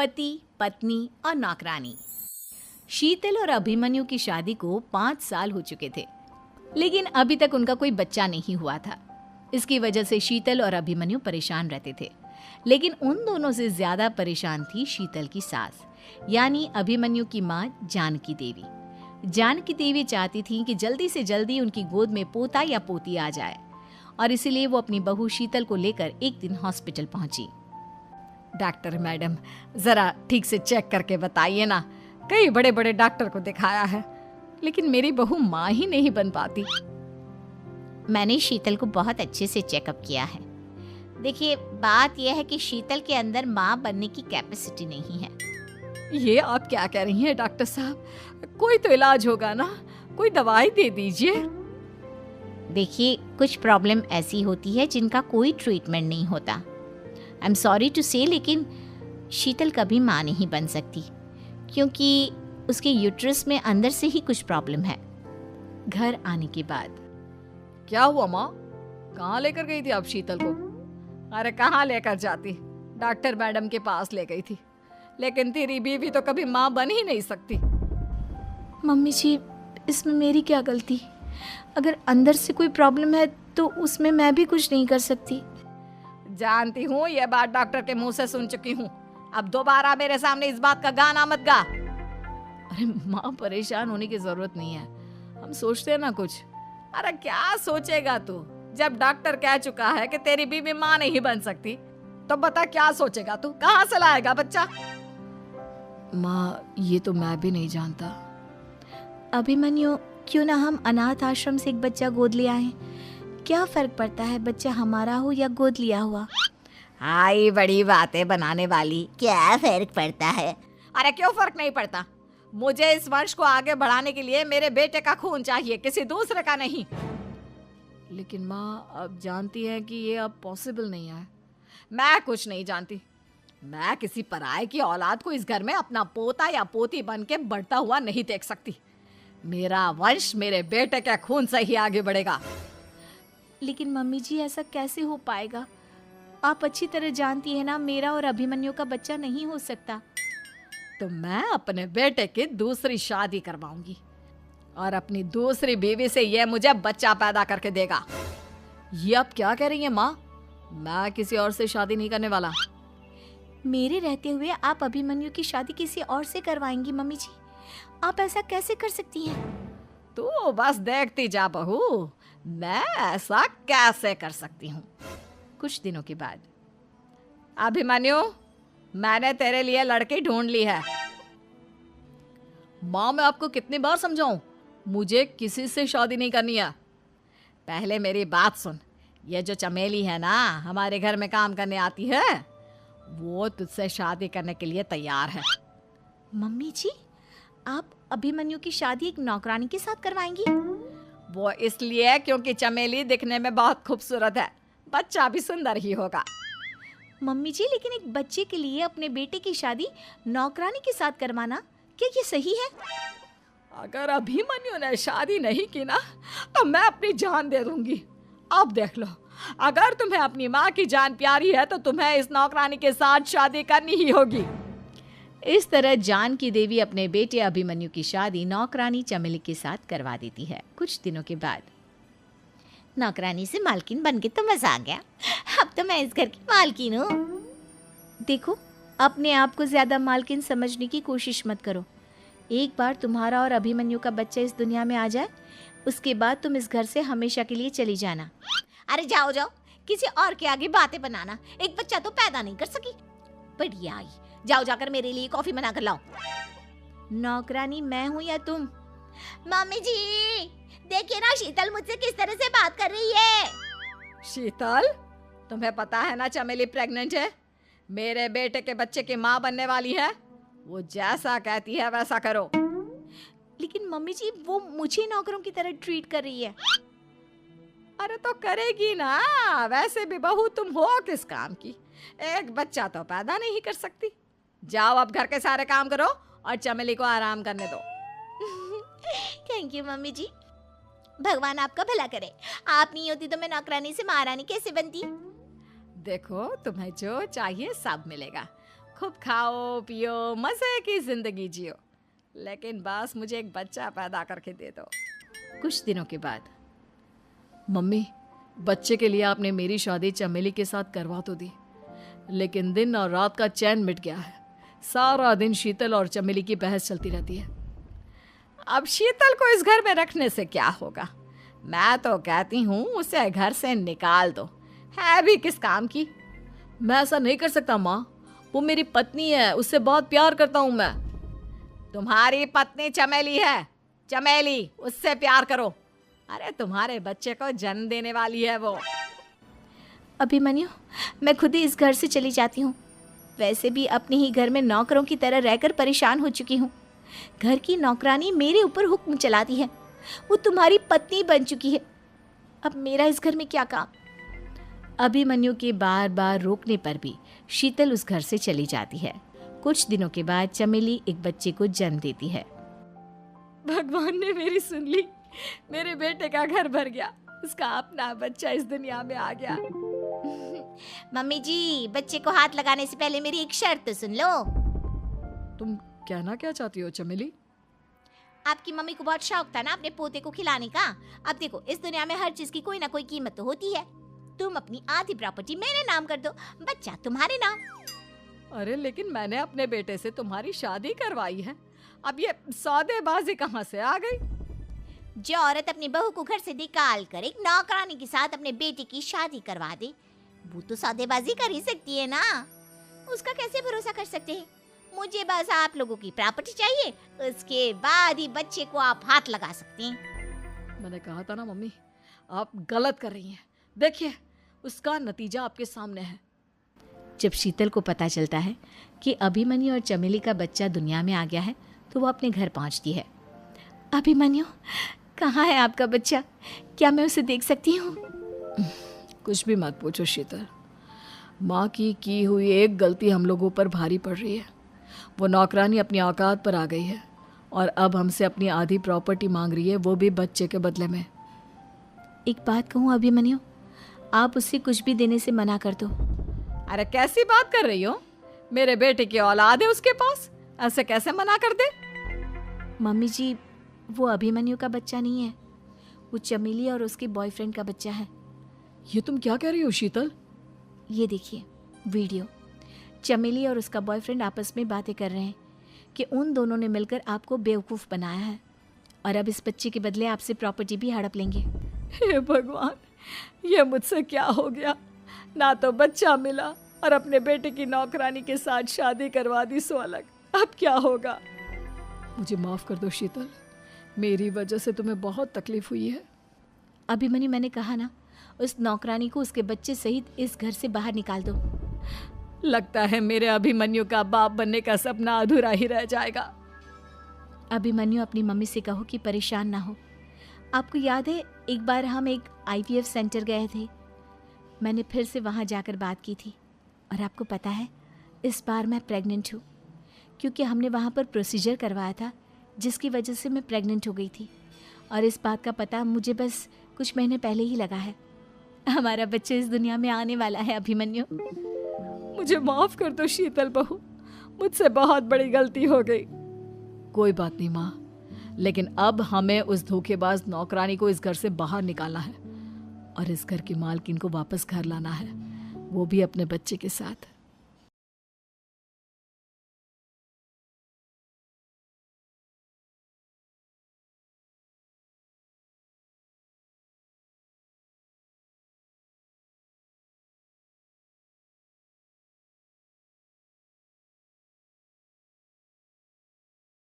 पति, पत्नी और नौकरानी। शीतल और अभिमन्यु की शादी को 5 साल हो चुके थे, लेकिन अभी तक उनका कोई बच्चा नहीं हुआ था। इसकी वजह से शीतल और अभिमन्यु परेशान रहते थे, लेकिन उन दोनों से ज्यादा परेशान थी शीतल की सास, यानी अभिमन्यु की माँ जानकी देवी। जानकी देवी चाहती थी कि जल्दी से जल्दी उनकी गोद में पोता या पोती आ जाए, और इसीलिए वो अपनी बहू शीतल को लेकर एक दिन हॉस्पिटल पहुंची। डॉक्टर मैडम, जरा ठीक से चेक करके बताइए ना। कई बड़े बड़े डॉक्टर को दिखाया है, लेकिन मेरी बहू माँ ही नहीं बन पाती। मैंने शीतल को बहुत अच्छे से चेकअप किया है। देखिए, बात यह है कि शीतल के अंदर माँ बनने की कैपेसिटी नहीं है। ये आप क्या कह रही हैं डॉक्टर साहब? कोई तो इलाज होगा ना, कोई दवाई दे दीजिए। देखिए, कुछ प्रॉब्लम ऐसी होती है जिनका कोई ट्रीटमेंट नहीं होता। आई एम सॉरी टू से, लेकिन शीतल कभी माँ नहीं बन सकती, क्योंकि उसके यूट्रस में अंदर से ही कुछ प्रॉब्लम है। घर आने के बाद क्या हुआ माँ? कहाँ लेकर गई थी आप शीतल को? अरे कहाँ लेकर जाती, डॉक्टर मैडम के पास ले गई थी, लेकिन तेरी बीवी तो कभी माँ बन ही नहीं सकती। मम्मी जी, इसमें मेरी क्या गलती? अगर अंदर से कोई प्रॉब्लम है तो उसमें मैं भी कुछ नहीं कर सकती। जानती हूँ, ये बात डॉक्टर के मुंह से सुन चुकी हूँ। अब दोबारा मेरे सामने इस बात का गाना मत गा। अरे माँ, परेशान होने की जरूरत नहीं है, हम सोचते हैं ना कुछ। अरे क्या सोचेगा तू? जब डॉक्टर कह चुका है कि तेरी बीवी माँ नहीं बन सकती, तो बता क्या सोचेगा तू? कहाँ से लाएगा बच्चा? माँ, ये तो मैं भी नहीं जानता। अभिमन्यु, क्यों ना हम अनाथ आश्रम से एक बच्चा गोद ले आए? क्या फर्क पड़ता है बच्चा हमारा हो या गोद लिया हुआ? आई बड़ी बातें बनाने वाली। क्या फर्क पड़ता है? अरे क्यों फर्क नहीं पड़ता? मुझे इस वंश को आगे बढ़ाने के लिए मेरे बेटे का खून चाहिए, किसी दूसरे का नहीं। लेकिन माँ, आप जानती हैं कि ये अब पॉसिबल नहीं है। मैं कुछ नहीं जानती। मैं किसी पराये की औलाद को इस घर में अपना पोता या पोती बन के बढ़ता हुआ नहीं देख सकती। मेरा वंश मेरे बेटे के खून से ही आगे बढ़ेगा। लेकिन मम्मी जी, ऐसा कैसे हो पाएगा? आप अच्छी तरह जानती है ना, मेरा और अभिमन्यु का बच्चा नहीं हो सकता। तो मैं अपने बेटे की दूसरी शादी करवाऊंगी, और अपनी दूसरी बीवी से ये मुझे बच्चा पैदा करके देगा। ये आप क्या कह रही हैं माँ? मैं किसी और से शादी नहीं करने वाला। मेरे रहते हुए आप अभिमन्यु की शादी किसी और से करवाएंगी? मम्मी जी, आप ऐसा कैसे कर सकती हैं? तू बस देखती जा बहू, मैं ऐसा कैसे कर सकती हूँ। कुछ दिनों के बाद, अभिमन्यु, मैंने तेरे लिए लड़की ढूंढ ली है। माँ, मैं आपको कितनी बार समझाऊं, मुझे किसी से शादी नहीं करनी है। पहले मेरी बात सुन। ये जो चमेली है ना, हमारे घर में काम करने आती है, वो तुझसे शादी करने के लिए तैयार है। मम्मी जी, आप अभिमन्यु की शादी एक नौकरानी के साथ करवाएंगी? वो इसलिए क्योंकि चमेली दिखने में बहुत खूबसूरत है, बच्चा भी सुंदर ही होगा। मम्मी जी, लेकिन एक बच्चे के लिए अपने बेटे की शादी नौकरानी के साथ करवाना, क्या ये सही है? अगर अभिमन्यु ने शादी नहीं की ना, तो मैं अपनी जान दे दूंगी। अब देख लो, अगर तुम्हें अपनी माँ की जान प्यारी है तो तुम्हें इस नौकरानी के साथ शादी करनी ही होगी। इस तरह जानकी देवी अपने बेटे अभिमन्यु की शादी नौकरानी चमेली के साथ करवा देती है। कुछ दिनों के बाद, नौकरानी से मालकिन बन के तो मजा आ गया। अब तो मैं इस घर की मालकिन हूँ। देखो, अपने आप को ज्यादा मालकिन समझने की कोशिश मत करो। एक बार तुम्हारा और अभिमन्यु का बच्चा इस दुनिया में आ जाए, उसके बाद तुम इस घर से हमेशा के लिए चली जाना। अरे जाओ जाओ, किसी और के आगे बातें बनाना। एक बच्चा तो पैदा नहीं कर सकी, बढ़िया आई। जाओ जाकर मेरे लिए कॉफी बना कर लाओ। नौकरानी मैं हूँ या तुम? मम्मी जी, देखिए ना शीतल मुझसे किस तरह से बात कर रही है। शीतल, तुम्हें पता है ना चमेली प्रेग्नेंट है, मेरे बेटे के बच्चे की माँ बनने वाली है। वो जैसा कहती है वैसा करो। लेकिन मम्मी जी, वो मुझे नौकरों की तरह ट्रीट कर रही है। अरे तो करेगी ना, वैसे भी बहू तुम हो किस काम की? एक बच्चा तो पैदा नहीं कर सकती। जाओ अब घर के सारे काम करो और चमेली को आराम करने दो। थैंक यू मम्मी जी, भगवान आपका भला करे। आप नहीं होती तो मैं नौकरानी से महारानी कैसे बनती। देखो, तुम्हें जो चाहिए सब मिलेगा। खूब खाओ पियो, मजे की जिंदगी जियो, लेकिन बस मुझे एक बच्चा पैदा करके दे दो। कुछ दिनों के बाद, मम्मी, बच्चे के लिए आपने मेरी शादी चमेली के साथ करवा तो दी, लेकिन दिन और रात का चैन मिट गया है। सारा दिन शीतल और चमेली की बहस चलती रहती है। अब शीतल को इस घर में रखने से क्या होगा? मैं तो कहती हूँ उसे घर से निकाल दो, है भी किस काम की। मैं ऐसा नहीं कर सकता माँ, वो मेरी पत्नी है, उससे बहुत प्यार करता हूँ मैं। तुम्हारी पत्नी चमेली है, चमेली, उससे प्यार करो। अरे तुम्हारे बच्चे को जन्म देने वाली है वो। अभिमन्यु, मैं खुद ही इस घर से चली जाती हूँ। वैसे भी अपने ही घर में नौकरों की तरह रहकर परेशान हो चुकी हूँ। घर की नौकरानी मेरे ऊपर हुक्म चलाती है, वो तुम्हारी पत्नी बन चुकी है। अब मेरा इस घर में क्या काम? अभिमन्यु के बार बार रोकने पर भी शीतल उस घर से चली जाती है। कुछ दिनों के बाद चमेली एक बच्चे को जन्म देती है। भगवान ने मेरी सुन ली, मेरे बेटे का घर भर गया, उसका अपना बच्चा इस दुनिया में आ गया। मम्मी जी, बच्चे को हाथ लगाने से पहले मेरी एक शर्त तो सुन लो। तुम कहना क्या चाहती हो चमेली? आपकी मम्मी को बहुत शौक था ना अपने पोते को खिलाने का। अब देखो, इस दुनिया में हर चीज की कोई ना कोई कीमत तो होती है। तुम अपनी आधी प्रॉपर्टी मेरे नाम कर दो, बच्चा तुम्हारे नाम। अरे लेकिन मैंने अपने बेटे से तुम्हारी शादी करवाई है, अब ये सौदेबाजी कहाँ से आ गई? जो औरत अपनी बहू को घर से निकाल कर एक नौकरानी के साथ अपने बेटे की शादी करवा दे, वो तो सौदेबाजी कर ही सकती है ना। उसका कैसे भरोसा कर सकते हैं? मुझे बस आप लोगों की प्रॉपर्टी चाहिए, उसके बाद ही बच्चे को आप हाथ लगा सकते हैं। मैंने कहा था ना मम्मी, आप गलत कर रही हैं। देखिए, उसका नतीजा आपके सामने है। जब शीतल को पता चलता है कि अभिमन्यु और चमेली का बच्चा दुनिया में आ गया है, तो वो अपने घर पहुंचती है। अभिमन्यु, कहाँ है आपका बच्चा? क्या मैं उसे देख सकती हूँ? कुछ भी मत पूछो शीतल, माँ की हुई एक गलती हम लोगों पर भारी पड़ रही है। वो नौकरानी अपनी औकात पर आ गई है और अब हमसे अपनी आधी प्रॉपर्टी मांग रही है, वो भी बच्चे के बदले में। एक बात कहूँ अभिमन्यु, आप उससे कुछ भी देने से मना कर दो। अरे कैसी बात कर रही हो? मेरे बेटे की औलाद है उसके पास, ऐसे कैसे मना कर दे? मम्मी जी, वो अभिमन्यु का बच्चा नहीं है, वो चमेली और उसके बॉयफ्रेंड का बच्चा है। ये तुम क्या कह रही हो शीतल? ये देखिए वीडियो, चमेली और उसका बॉयफ्रेंड आपस में बातें कर रहे हैं कि उन दोनों ने मिलकर आपको बेवकूफ़ बनाया है और अब इस बच्चे के बदले आपसे प्रॉपर्टी भी हड़प लेंगे। हे भगवान, ये मुझसे क्या हो गया? ना तो बच्चा मिला और अपने बेटे की नौकरानी के साथ शादी करवा दी सो अलग। अब क्या होगा? मुझे माफ़ कर दो शीतल, मेरी वजह से तुम्हें बहुत तकलीफ हुई है। अभिमन्यु, मैंने कहा ना, उस नौकरानी को उसके बच्चे सहित इस घर से बाहर निकाल दो। लगता है मेरे अभिमन्यु का बाप बनने का सपना अधूरा ही रह जाएगा। अभिमन्यु, अपनी मम्मी से कहो कि परेशान ना हो। आपको याद है, एक बार हम एक IVF सेंटर गए थे, मैंने फिर से वहाँ जाकर बात की थी और आपको पता है, इस बार मैं प्रेग्नेंट हूँ, क्योंकि हमने वहाँ पर प्रोसीजर करवाया था जिसकी वजह से मैं प्रेग्नेंट हो गई थी और इस बात का पता मुझे बस कुछ महीने पहले ही लगा है। हमारा बच्चा इस दुनिया में आने वाला है अभिमन्यु। मुझे माफ कर दो शीतल बहू, मुझसे बहुत बड़ी गलती हो गई। कोई बात नहीं माँ, लेकिन अब हमें उस धोखेबाज नौकरानी को इस घर से बाहर निकालना है और इस घर की मालकिन को वापस घर लाना है, वो भी अपने बच्चे के साथ।